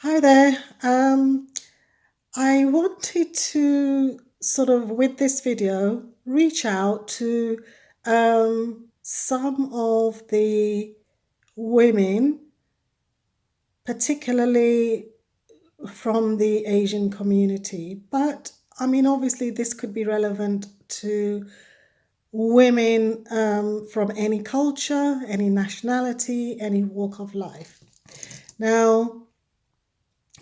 Hi there. I wanted to sort of, with this video, reach out to some of the women, particularly from the Asian community. But I mean, obviously, this could be relevant to women from any culture, any nationality, any walk of life. Now,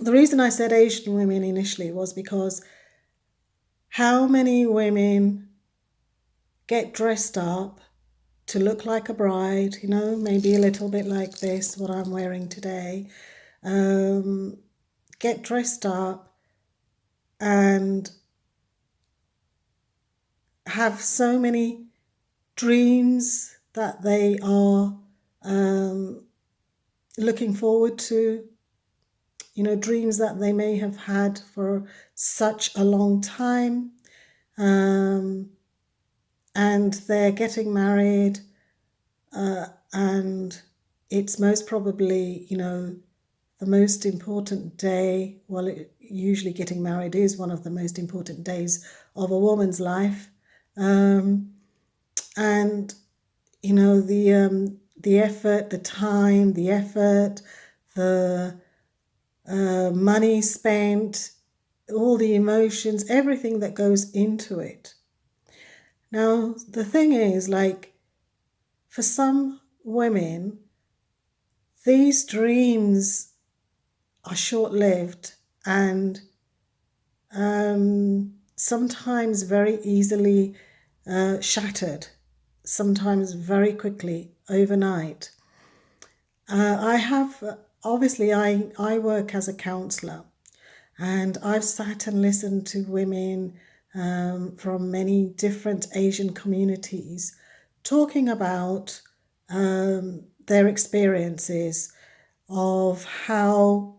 the reason I said Asian women initially was because how many women get dressed up to look like a bride, maybe a little bit like this, what I'm wearing today, get dressed up and have so many dreams that they are looking forward to, dreams that they may have had for such a long time. And they're getting married, and it's most probably, the most important day. Well, usually getting married is one of the most important days of a woman's life. And, the effort, the time, the effort, the money spent, all the emotions, everything that goes into it. Now, the thing is, like, for some women, these dreams are short lived and sometimes very easily shattered, sometimes very quickly, overnight. I work as a counselor, and I've sat and listened to women from many different Asian communities talking about their experiences of how,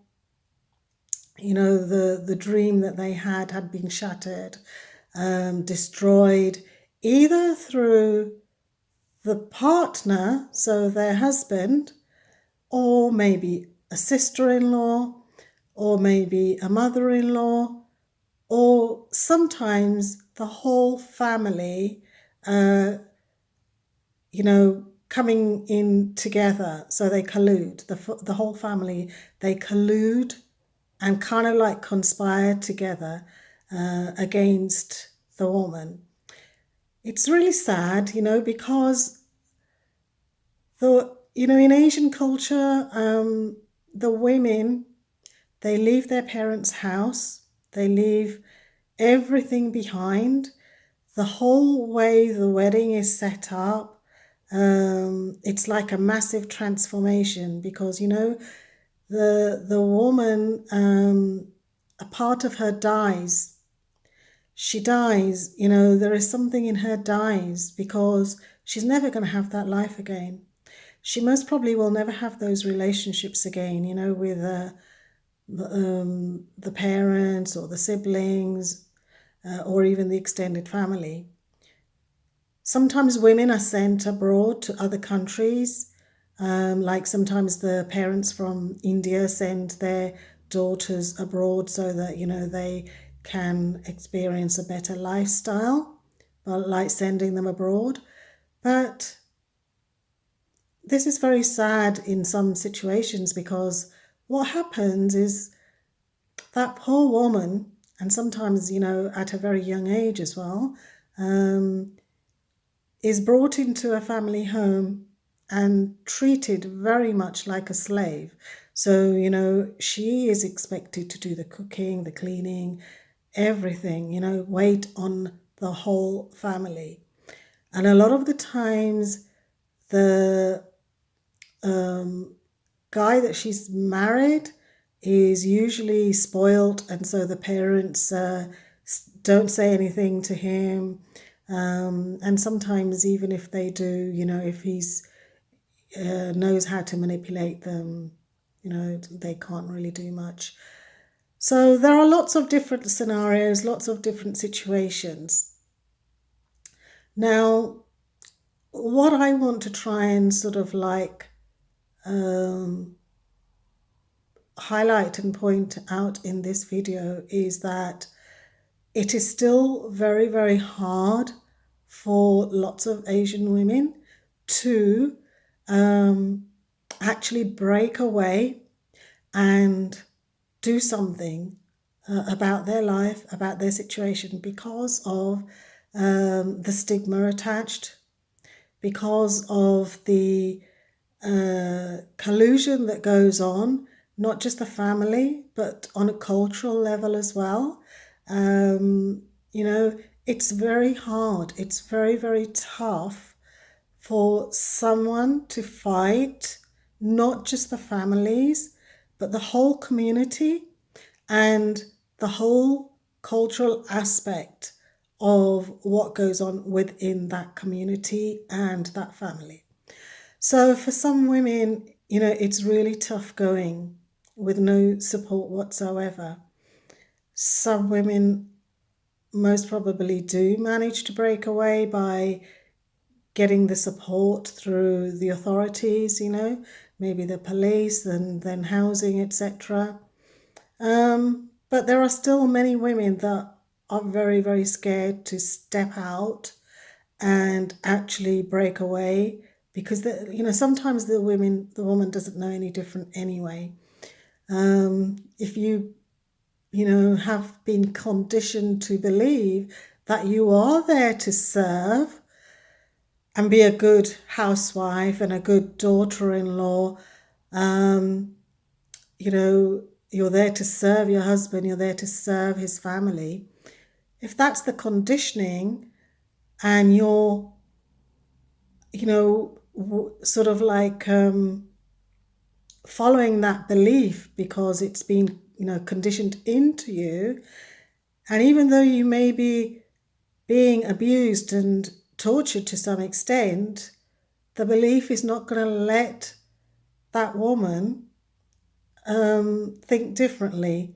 the dream that they had been shattered, destroyed, either through the partner, so their husband, or maybe a sister-in-law, or maybe a mother-in-law, or sometimes the whole family, coming in together. So they collude, the whole family, they collude and kind of like conspire together against the woman. It's really sad, because in Asian culture, the women, they leave their parents' house, they leave everything behind. The whole way the wedding is set up, it's like a massive transformation because, the woman, a part of her dies. She dies, there is something in her dies because she's never going to have that life again. She most probably will never have those relationships again, with the parents or the siblings, or even the extended family. Sometimes women are sent abroad to other countries, like sometimes the parents from India send their daughters abroad so that, they can experience a better lifestyle, but like sending them abroad. But this is very sad in some situations because what happens is that poor woman, and sometimes, at a very young age as well, is brought into a family home and treated very much like a slave. So, she is expected to do the cooking, the cleaning, everything, wait on the whole family. And a lot of the times, the guy that she's married is usually spoilt, and so the parents don't say anything to him. And sometimes, even if they do, if he's knows how to manipulate them, they can't really do much. So there are lots of different scenarios, lots of different situations. Now, what I want to try and sort of like highlight and point out in this video is that it is still very, very hard for lots of Asian women to actually break away and do something about their life, about their situation, because of the stigma attached, because of the collusion that goes on, not just the family, but on a cultural level as well. It's very hard. It's very, very tough for someone to fight, not just the families, but the whole community and the whole cultural aspect of what goes on within that community and that family. So for some women, it's really tough going with no support whatsoever. Some women most probably do manage to break away by getting the support through the authorities, maybe the police and then housing, etc. But there are still many women that are very, very scared to step out and actually break away, because sometimes the woman doesn't know any different anyway. If you have been conditioned to believe that you are there to serve and be a good housewife and a good daughter-in-law, you're there to serve your husband, you're there to serve his family. If that's the conditioning and you're, sort of like following that belief because it's been, conditioned into you, and even though you may be being abused and tortured to some extent, the belief is not going to let that woman think differently,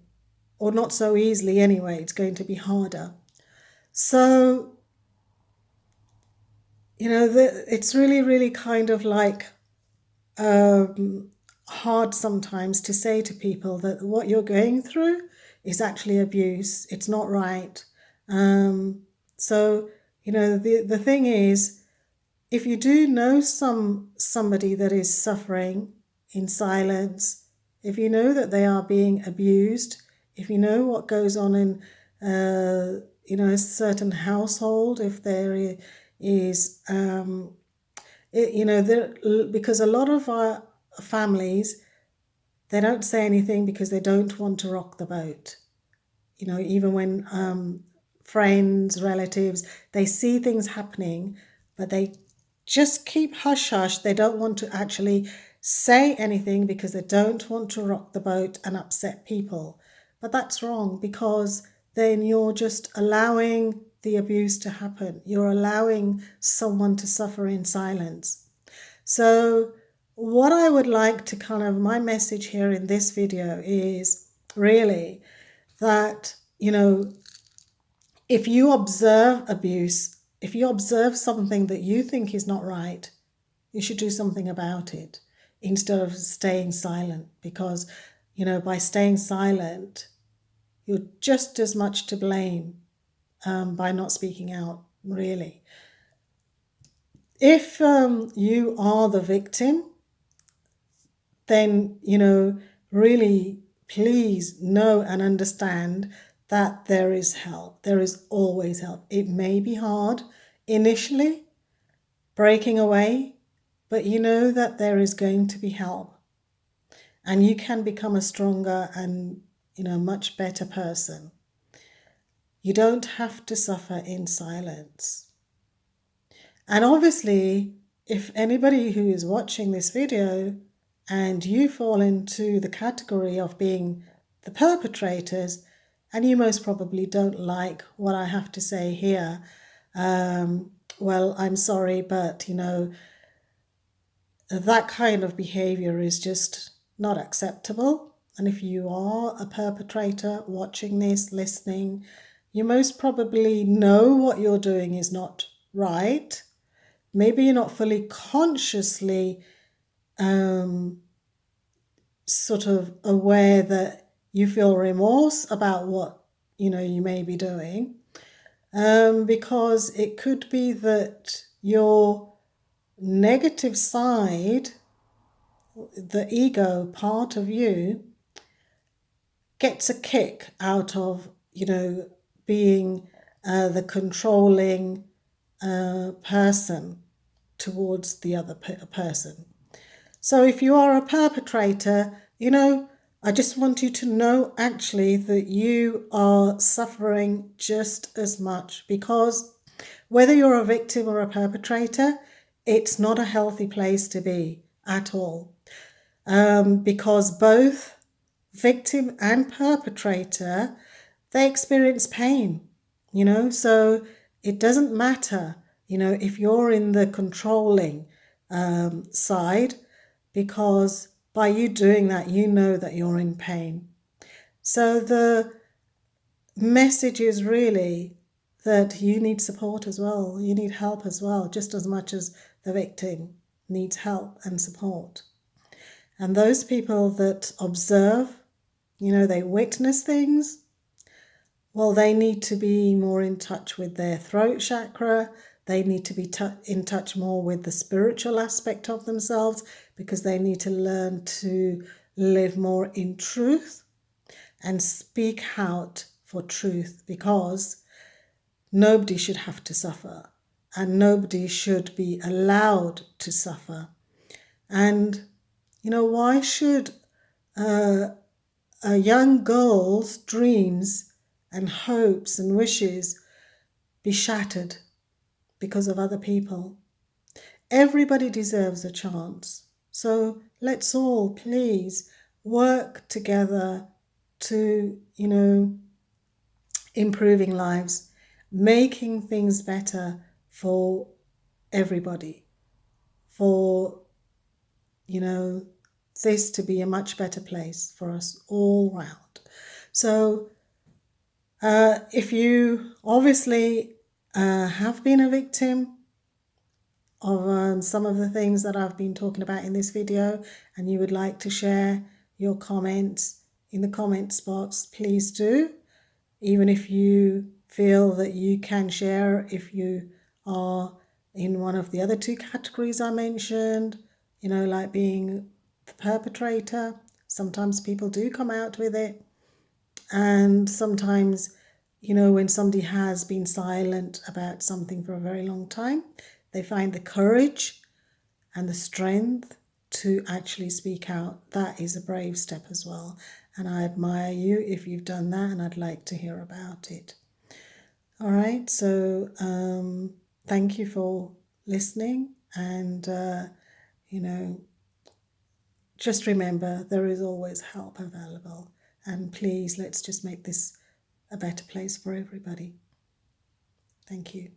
or not so easily anyway. It's going to be harder. So, it's really, really kind of like hard sometimes to say to people that what you're going through is actually abuse. It's not right. So, the thing is, if you do know somebody that is suffering in silence, if you know that they are being abused, if you know what goes on in a certain household, if there is because a lot of our families, they don't say anything because they don't want to rock the boat. Even when friends, relatives, they see things happening, but they just keep hush hush. They don't want to actually say anything because they don't want to rock the boat and upset people. But that's wrong, because then you're just allowing the abuse to happen. You're allowing someone to suffer in silence. So what I would like to my message here in this video is really that, if you observe abuse, if you observe something that you think is not right, you should do something about it instead of staying silent, because, by staying silent, you're just as much to blame by not speaking out, really. If you are the victim, then, really please know and understand that there is help. There is always help. It may be hard initially, breaking away, but you know that there is going to be help. And you can become a stronger and, much better person. You don't have to suffer in silence. And obviously, if anybody who is watching this video and you fall into the category of being the perpetrators, and you most probably don't like what I have to say here, well, I'm sorry, but, that kind of behavior is just not acceptable. And if you are a perpetrator watching this, listening, you most probably know what you're doing is not right. Maybe you're not fully consciously sort of aware that you feel remorse about what you may be doing, because it could be that your negative side, the ego part of you, gets a kick out of being the controlling person towards the other person. So if you are a perpetrator, I just want you to know actually that you are suffering just as much, because whether you're a victim or a perpetrator, it's not a healthy place to be at all. Because both victim and perpetrator, they experience pain, so it doesn't matter, if you're in the controlling side, because by you doing that, you know that you're in pain. So the message is really that you need support as well. You need help as well, just as much as the victim needs help and support. And those people that observe, they witness things, well, they need to be more in touch with their throat chakra. They need to be in touch more with the spiritual aspect of themselves, because they need to learn to live more in truth and speak out for truth, because nobody should have to suffer and nobody should be allowed to suffer. And, why should a young girl's dreams and hopes and wishes be shattered because of other people? Everybody deserves a chance. So let's all please work together to, improving lives, making things better for everybody, for, this to be a much better place for us all round. So if you obviously have been a victim of some of the things that I've been talking about in this video, and you would like to share your comments in the comments box, please do. Even if you feel that you can share, if you are in one of the other two categories I mentioned, like being the perpetrator. Sometimes people do come out with it, and sometimes, when somebody has been silent about something for a very long time, they find the courage and the strength to actually speak out. That is a brave step as well. And I admire you if you've done that, and I'd like to hear about it. All right, so thank you for listening, and, just remember there is always help available. And please, let's just make this a better place for everybody. Thank you.